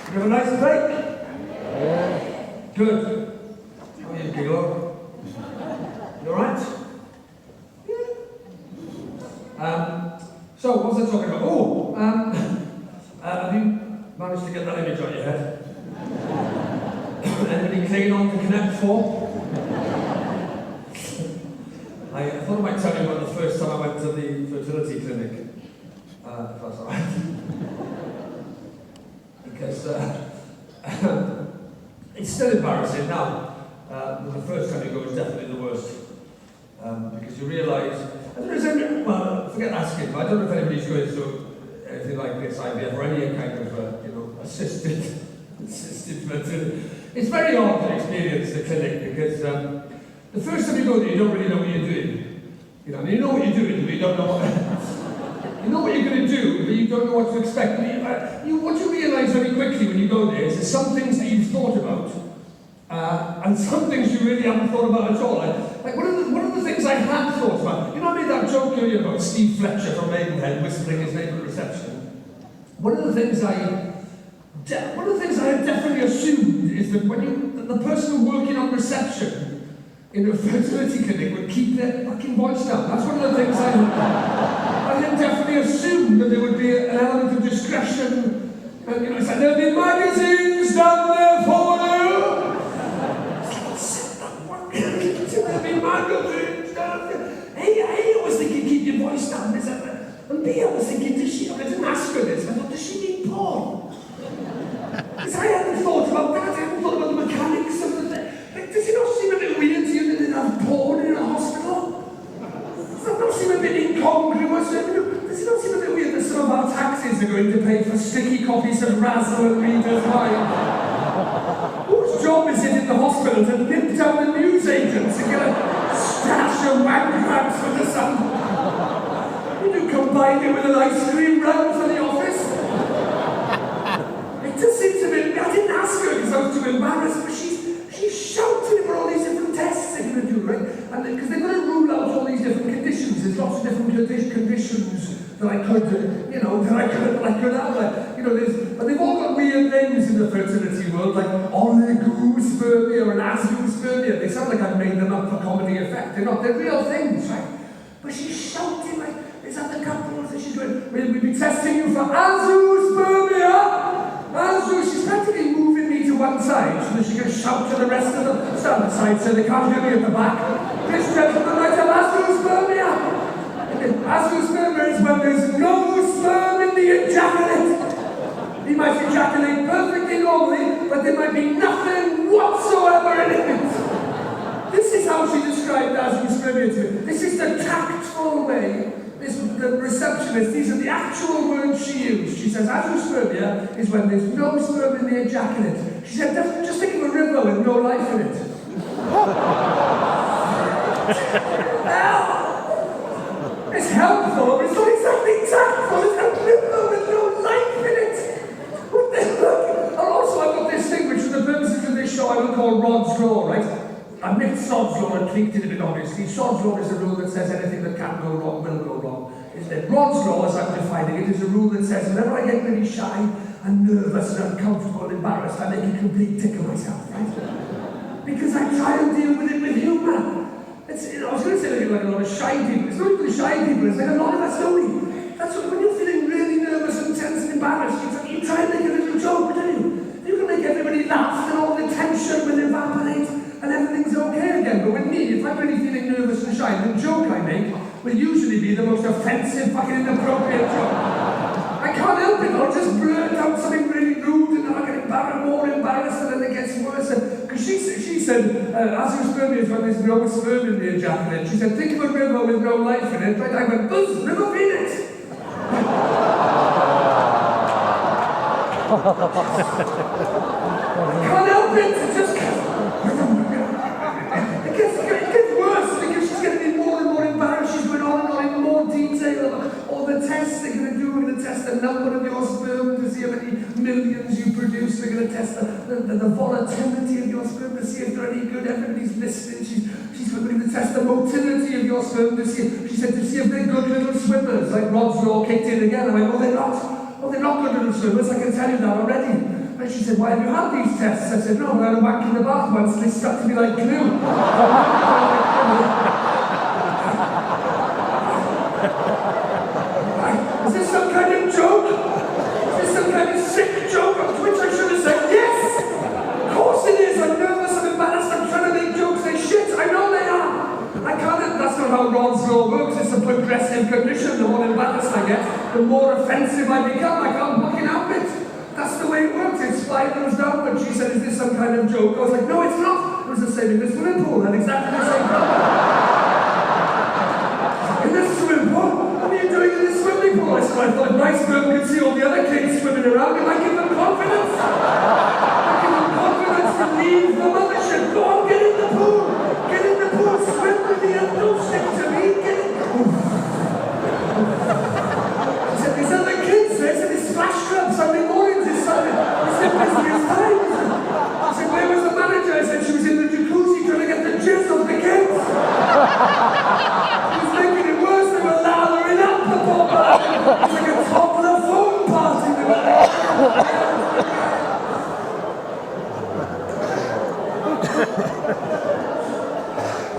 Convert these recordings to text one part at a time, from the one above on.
You have a nice break? Yeah. Good. How are you, Gigolo? You alright? Yeah. So, what was I talking about? Oh, have you managed to get that image on your head? Anybody clinging on to Connect 4? I thought I might tell you about the first time I went to the fertility clinic. If that's alright. Because it's still embarrassing now. The first time you go is definitely the worst. Because you realise, well, forget asking, but I don't know if anybody's going through anything like this, IVF, or any kind of, assisted fertility. It's very hard to experience the clinic because the first time you go there, you don't really know what you're doing. You know what you're doing, but you don't know what you know what you're going to do, but you don't know what to expect. What you realise very quickly when you go there is there's some things that you've thought about, and some things you really haven't thought about at all. Like one of the things I had thought about, I made that joke earlier about Steve Fletcher from Maidenhead whispering his name at reception. One of the things I had definitely assumed is that when the person working on reception in a fertility clinic would keep their fucking voice down. That's one of the things I had definitely assumed, that there would be an element of discretion. And, it's like, there'll be magazines down there for you. There'll be magazines down there. A, I was thinking, keep your voice down. And B, I was thinking, I didn't ask her this, I thought, does she need porn? Because I hadn't thought about that. I hadn't thought about the mechanics of the thing. Does it not seem a bit weird to you that they have porn in a hospital? Does that not seem a bit incongruous? Does it not seem a bit weird that some of our taxes are going to pay for sticky copies of Razzle and Reader's Mind? Whose job is it in the hospital to nip down the newsagents and get a stash of wank rags for the sun? You combine it with an ice cream round for the office? It just seems a bit... I didn't ask her because I was too embarrassed, but she's shouting for all these different tests they're going to do, right? And because they're going to rule out all these different conditions. There's lots of different conditions that I could have. But they've all got weird names in the fertility world, like oligospermia and azoospermia. They sound like I've made them up for comedy effect. They're not. They're real things, right? But she's shouting like, is that the couples that she's going, we'll be testing you for azoospermia. She's practically moving me to one side so that she can shout to the rest of the stand side so they can't hear me at the back. This gentleman might have azoospermia. Azoospermia is when there's no sperm in the ejaculate. He might ejaculate perfectly normally, but there might be nothing whatsoever in it. This is how she described azoospermia to me. This is the tactful way. The receptionist, these are the actual words she used. She says, azoospermia is when there's no sperm in the ejaculate. She said, just think of a river with no life in it. It's helpful, but it's not exactly tactful. It's a river with no life in it. And also, I've got this thing, which for the purposes of this show, I will call Rod's Law, right? I've mixed Sod's Law and tweaked it a bit, obviously. Sod's Law is a rule that says anything that can go wrong will go wrong. Rod's Law, as I'm defining it, is a rule that says whenever I get really shy and nervous and uncomfortable and embarrassed, I make a complete tick of myself, right? Because I try and deal with it with humour. I was going to say like a lot of shy people. It's not even shy people, it's like a lot of us, don't we? That's what, when you're feeling really nervous and tense and embarrassed, you try and make a little joke, don't you? You can make everybody laugh and all the tension will evaporate and everything's okay again. But with me, if I'm really feeling nervous and shy, the joke I make will usually be the most offensive, fucking inappropriate joke. I can't help it, I'll just blurt out something really rude and then I get more embarrassed and then it gets worse. Because she said, azoospermia is when there's no sperm in the ejaculate. She said, think of a river with no life in it. Right? I went, buzz, river Venus. I can't help it, it just it gets worse because she's getting more and more embarrassed. She's going on and on in more detail about all the tests they're going to do. We're going to test the number of your sperm to see how many millions you produce. We're going to test the volatility of your sperm to see if they're any good. Everybody's listening. She's going to test the motility of your sperm to see. She said to see if they're good little swimmers. Like Rod's Law kicked in again. I went, oh, they're not. Oh, they're not good little swimmers. I can tell you that already. And she said, why have you had these tests? I said, no, I had a whack in the bath once and they stuck to me like glue. Is this some kind of joke? Is this some kind of sick joke? To which I should have said, yes! Of course it is! I'm nervous, I'm embarrassed, I'm trying to make jokes, they're shit, I know they are! I can't, that's not how Ron's law works, it's a progressive condition. The more embarrassed I get, the more offensive I become. I can't fucking help it. That's the way it works, it spirals downward. She said, is this some kind of joke? I was like, no, it's not. It was the same in the swimming pool, and exactly the same problem. In the swimming pool? What are you doing in the swimming pool? I said, I thought my sperm could see all the other kids swimming around, and I give them confidence. I give them confidence to leave the mothership. Go on, get in the pool. Get in the pool, swim with me, and don't stick to me. Get in. I said, there's other kids there, so there's splash club Sunday mornings. It's the busiest time. I said, where was the manager? I said, she was in the jacuzzi trying to get the jizz off the kids. He was making it worse. They were lathering up the poor man. It's like a toddler phone party.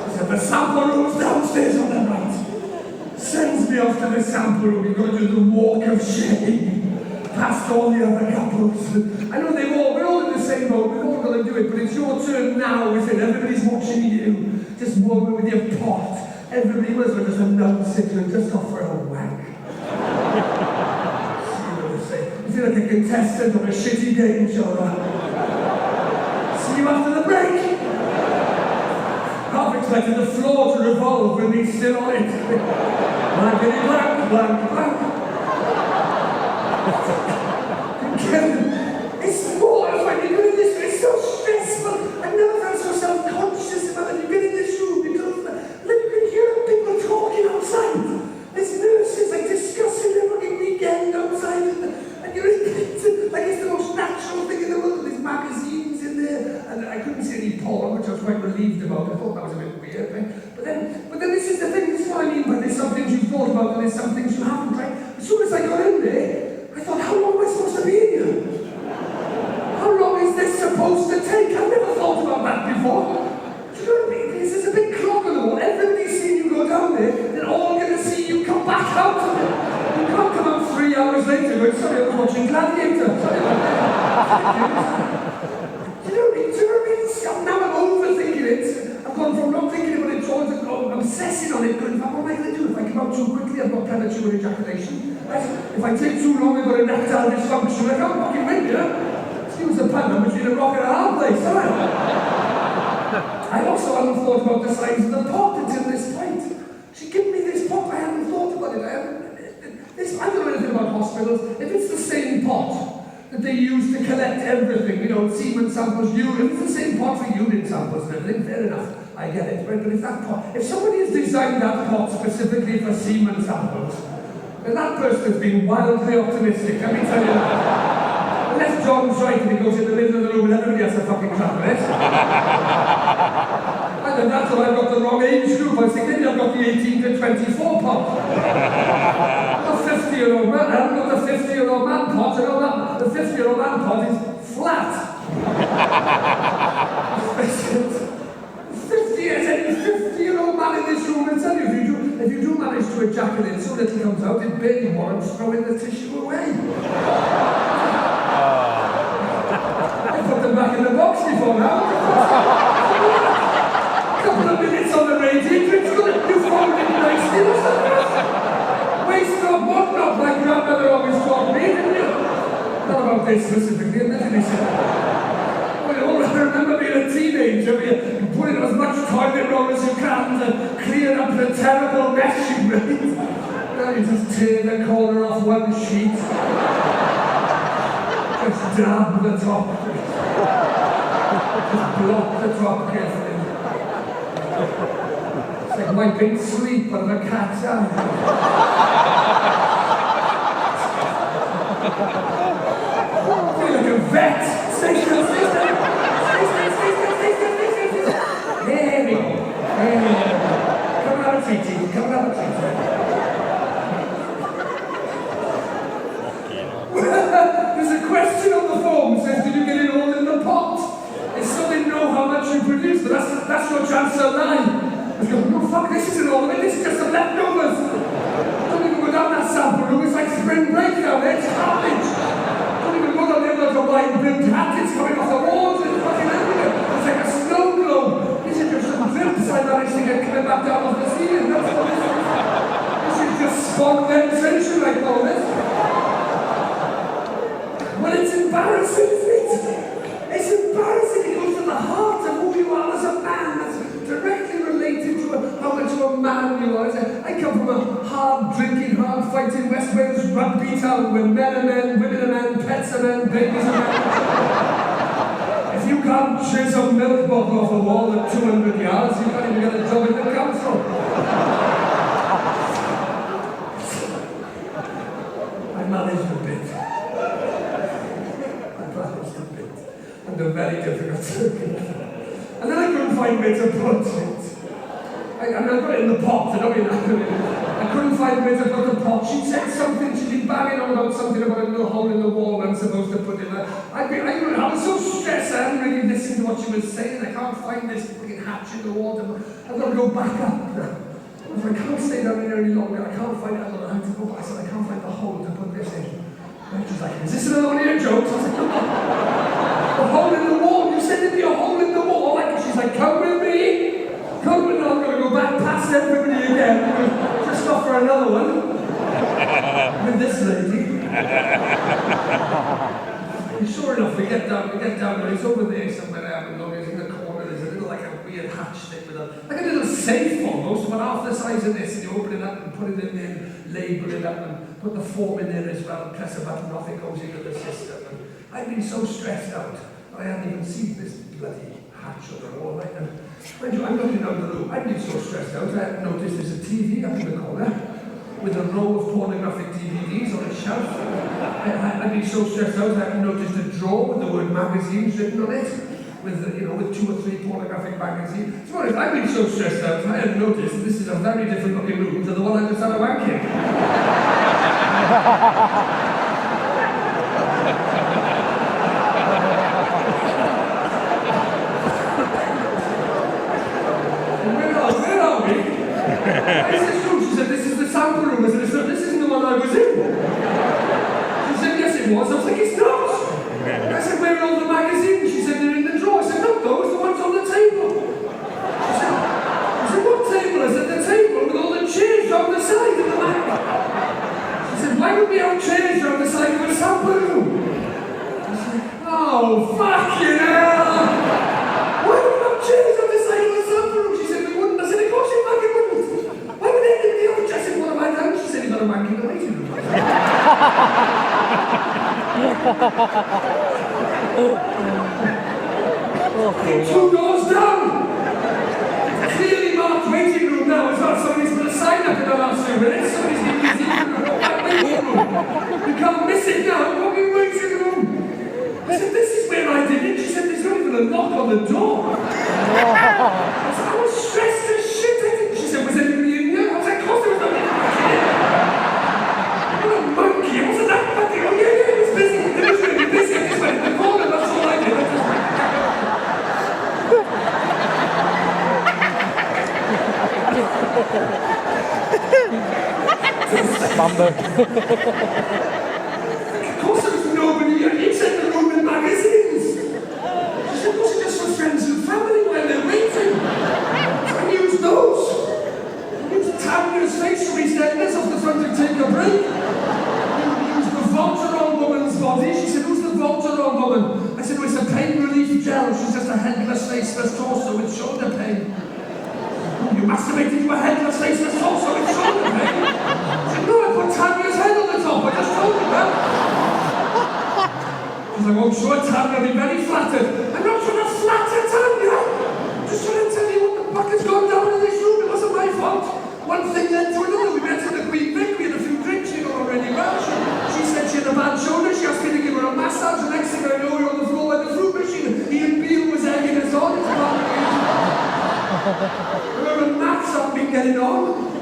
He said, the sample room's downstairs on the right. Sends me off to the sample room. You've got to do the walk of shame. Past all the other couples. I know we're all in the same boat, we've all got to do it, but it's your turn now, isn't it? Everybody's watching you. Just warm with your pot. Everybody was just a note sitter and just offer a wank. You feel like a contestant on a shitty game show. See you after the break. Half expected the floor to revolve when he's still on it. Blankety blank, blank, blank. It's more when you're doing this, it's so stressful. I never felt so self-conscious about it. You get in this room, you can hear people talking outside. There's nurses like discussing their fucking weekend outside, and you're in it like it's the most natural thing in the world. There's magazines in there, and I couldn't see any porn, which I was quite relieved about. I thought that was a bit weird, right? But then this is the thing, this is what I mean by there's some things you've thought about and there's some things you haven't, right? As soon as I got in there, I thought, how long am I supposed to be in here? How long is this supposed to take? I've never thought about that before. Do you know what I mean? There's a big clock on the wall. Everybody's seen you go down there. They're all going to see you come back out of it. You can't come out 3 hours later going, sorry, I was watching Gladiator. Sorry about that. Do you know what I mean? Now I'm overthinking it. I've gone from not thinking about it towards obsessing on it, going, what am I going to do? If I come out too quickly, I've got premature ejaculation. If I take too long, I've got an erectile dysfunction. I can't fucking win, you know? Excuse the pun, I'm between a rock and a hard place, don't I? I also hadn't thought about the size of the pot until this point. She gave me this pot, I hadn't thought about it. I don't know anything about hospitals. If it's the same pot that they use to collect everything, semen samples, urine, it's the same pot for urine samples and everything, fair enough. I get it, right? But if that pot, if somebody has designed that pot specifically for semen samples, then that person has been wildly optimistic, let me tell you that. Unless John's right and he goes in the middle of the room and everybody has to fucking clap it. And then that's why I've got the wrong age group. I was thinking I've got the 18 to 24 pot. Not 50-year-old man, I haven't got the 50-year-old man pot. I know that the 50-year-old man pot is flat. 50 years, any 50-year-old man in this room will tell you if you do manage to ejaculate so that it comes out, it barely warrants throwing the tissue away. I put them back in the box before now. A couple of minutes on the radiator, it's good. You fold it nicely, what's the rest? Waste not, what not, like grandmother always taught me, didn't you? Not about this specifically, and then he said, I remember being a teenager, you put in as much toilet roll as you can to clear up the terrible mess you made. Now you just tear the corner off one sheet. Just dab the top. Just block the top carefully. It's like wiping sleep out of a cat's eye. I feel like a vet. Stay still, stay still. There we go. Come on, Titi. Come on, Titi. There's a question on the form that says, did line built hatchets coming off the walls and fucking everywhere. It's like a snow globe. These are just some drips I managed to get coming back down off the ceiling. That's what this is. This is just spot ventilation, I call this. Well, it's embarrassing, isn't it? It's embarrassing. It goes to the heart of who you are as a man. That's directly related to how much of a man you are. I come from a hard-drinking, hard-fighting West Wales rugby town where men are men, women are men, pets are men, babies are men. If you can't chase a milk bottle off a wall at 200 yards, you can't even get a job in the council. I managed a bit. And they're very difficult to and then I couldn't find where to put it. I got it in the pot, I couldn't find where to put the pot. She said something, she'd been banging on about something about a little hole in the wall I'm supposed to put in there. I was so stressed, I hadn't really listened to what she was saying. I can't find this fucking hatch in the wall. I've got to go back up now. I can't stay down here any longer, I can't find it, I don't know how to go back. I said, I can't find the hole to put this in. And she's like, is this another one of your jokes? I said, no. A hole in the wall, you said there'd be a hole in the wall. She's like, come with me. Come with me, I'm going to go back past everybody again. Just off for another one. With this lady. And sure enough, we get down there. It's over there somewhere. I haven't known. It's in the corner. There's a little, like a weird hatch thing with like a little safe almost, but half the size of this. And you open it up and put it in there, label it up, and put the form in there as well. And press a button, off it goes into the system. And I've been so stressed out. I hadn't even seen this bloody hatch on the wall, right? And mind you, I'm looking down the room. I've been so stressed out. I hadn't noticed there's a TV up in the corner with a row of pornographic DVDs on a shelf. I've been so stressed out. I hadn't noticed a drawer with the word magazines written on it, with 2 or 3 pornographic magazines. To be honest, I've been so stressed out. I hadn't noticed that this is a very different looking room to the one I just had a wank in. Is this true? She said, this is the sample room. I said, this isn't the one I was in. She said, yes it was. I was like, it's not. I said, where are all the magazines? She said, they're in the drawer. I said, no, those, the ones on the table. She said, what table? I said, the table with all the chairs down the side of the mag. She said, why would we have chairs down the side of a sample room? I said, oh, fucking hell. Why would we have chairs on the side of a sample room? She said, we wouldn't. I said, of course you fucking wouldn't. Why would anybody have a chest? I said, what have I done? She said, you've got a wank in the waiting room. Two doors down. Clearly marked waiting room now. It's not somebody's put a sign up in the last 2 minutes. Somebody's been using that waiting room. You can't miss it now. Fucking waiting room. I said, this is where I did it. She said, there's not even a knock on the door. I said, I was stressed as shit. She said, was anybody in here? I was like, of course there was nobody in here. What a monkey. It wasn't that fucking. Oh yeah, it was busy. It was really busy. I just went in the corner. That's all I did. Mumbo. Of course there was nobody here. You said the room in magazines. She said, those are just for friends and family when they're waiting. So I used those. I used Tanya's facial extenders off the front to take a break. I used the Voltaren woman's body. She said, who's the Voltaren woman? I said, well, it's a pain relief gel. She's just a headless, faceless torso with shoulder pain. You masturbated to a headless, faceless torso with shoulder pain? I said, no, I put Tanya's head on the top. I just told you that. She's like, oh, sure, Tanya, I'll be very flattered. I'm not trying to flatter Tanya. I'm just trying to tell you what the fuck has gone down in this room. It wasn't my fault. One thing led to another. We met at the Queen Vic. We had a few drinks. You know already well. She said she had a bad shoulder. She asked me to give her a massage. The next thing I know, we were on the floor by the fruit machine. Ian Beale was egging us on. Her and Max have been getting on.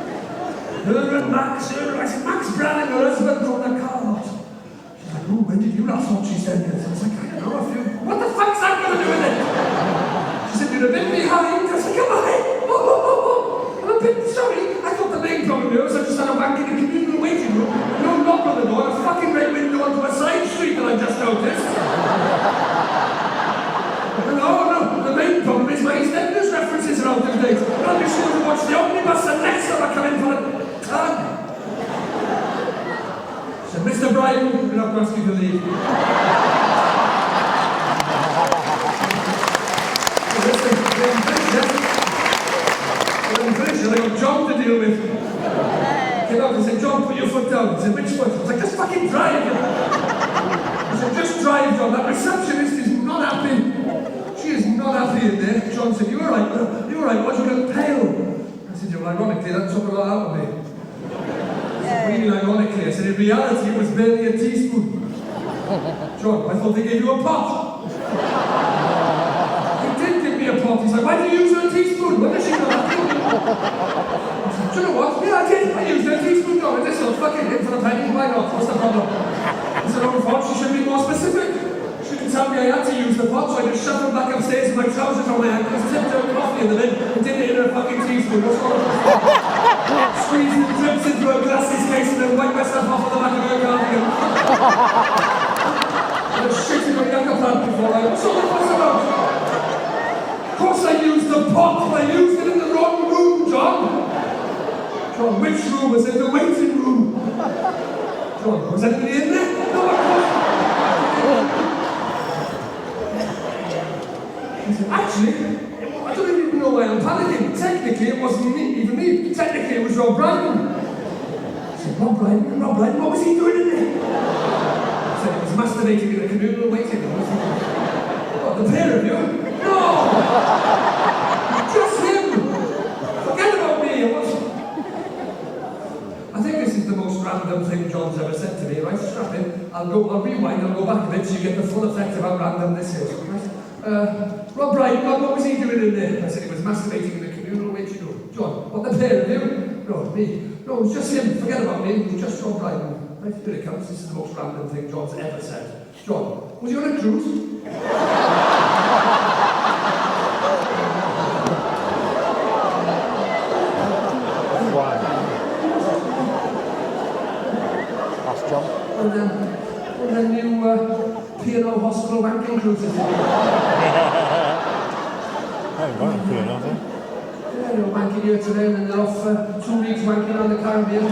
Her and Max. I said, Max Brown and her husband drove the car lot. She's like, oh, when did you last watch EastEnders? I was like, I don't know, a few. What the fuck's that going to do with it? She said, you're a bit behind. I was like, am I? Oh. I'm a bit sorry. I thought the main problem was I just had a wank in the communal waiting room. No knock on the door, a fucking red window onto a side street that I just noticed. deal with. Came out and said, John, put your foot down. He said, which foot? I was like, just fucking drive. I said, just drive, John. That receptionist is not happy. She is not happy in there. John said, you alright? You alright? What, you look pale? I said, well, ironically, that took a lot out of me. Really ironically, I said, in reality, it was barely a teaspoon. John, I thought they gave you a pot. He did give me a pot. He's like, why do you use her teaspoon? What does she know? I said, do you know what? Yeah, I did. I used her teaspoon. No, this one, fucking hit for a penny. Why not? What's the problem? I said, oh, thought she should be more specific. She didn't tell me I had to use the pot, so I just shoved them back upstairs with my trousers on my head. I was tipped out coffee in the lid and didn't hit her fucking teaspoon. That's all I was doing. Squeezed the drips into her glasses case and then wiped myself off on the back of her cardigan. I was shitting my younger plant before. What's all the fuss about? Of course I used the pot, but I used it in the wrong room, John. John, which room? Was it the waiting room? John, was anybody in there? No, of course. He said, actually, I don't even know why I'm panicking. Technically, it wasn't even me. Technically, it was Rob Brydon. I said, Rob Brydon, what was he doing in there? I said, he was masturbating in a communal waiting room. What, the pair of you? No! Just him! Forget about me! I think this is the most random thing John's ever said to me, right? Strap in. I'll rewind, I'll go back a bit so you get the full effect of how random this is, right? Rob Brydon, what was he doing in there? I said he was masturbating in a communal waiting room. John, what, the pair of you? No, me. No, it was just him. Forget about me. It was just Rob Brydon. Right, here it comes. This is the most random thing John's ever said. John, was you on a cruise? Why? That's John. And then you P&O hospital wanking cruises. Hey, right, P&O, then. Yeah, you're wanking here today and then they're off 2 weeks wanking on the Caribbean.